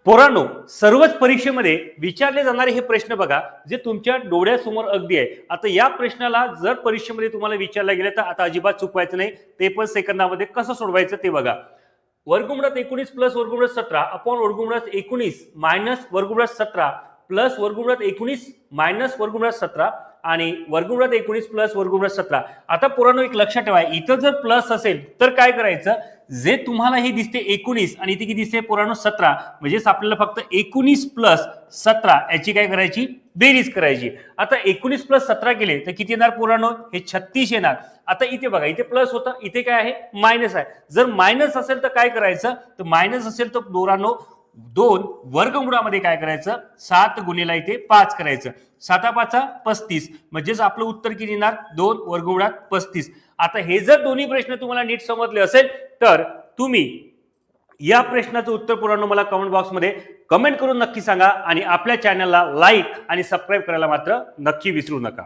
पोरांनो, सर्वच परीक्षेमध्ये विचारले जाणारे हे प्रश्न बघा, जे तुमच्या डोळ्यासमोर अगदी आहे. आता या प्रश्नाला जर परीक्षेमध्ये तुम्हाला विचारला गेलं तर आता अजिबात चुकवायचं नाही. ते पण सेकंदामध्ये कसं सोडवायचं ते बघा. वर्गमुळात 19 प्लस वर्गमुळात 17 अपॉन वर्गमुळात 19 मायनस वर्गमुळात 17 प्लस वर्गमुळात 19 मायनस वर्गमुळात 17 आणि वर्गमुळात 19 प्लस वर्गमुळात 17. आता पोरांनो एक लक्षात ठेवा, इथं जर प्लस असेल तर काय करायचं, जे तुम्हाला हे दिसते 19 आणि इथे किती दिसते पोरांनो 17, म्हणजेच आपल्याला फक्त 19 प्लस 17 याची काय करायची, बेरीज करायची. आता 19 प्लस 17 केले तर किती येणार पोरांनो, हे 36 येणार. आता इथे बघा, इथे प्लस होता, इथे काय आहे मायनस आहे. जर मायनस असेल तर काय करायचं, तर मायनस असेल तर पोरांनो 2 वर्गमुळामध्ये काय करायचं, 7 गुणिले इथे 5 करायचं. 7 5 35, म्हणजेच आपलं उत्तर किती येणार, 2 वर्गमुळात 35. आता हे जर दोन्ही प्रश्न तुम्हाला नीट समजले असेल तर तुम्ही या प्रश्नाचं उत्तर पोरांनो मला कमेंट बॉक्समध्ये कमेंट करून नक्की सांगा आणि आपल्या चॅनलला लाईक आणि सबस्क्राईब करायला मात्र नक्की विसरू नका.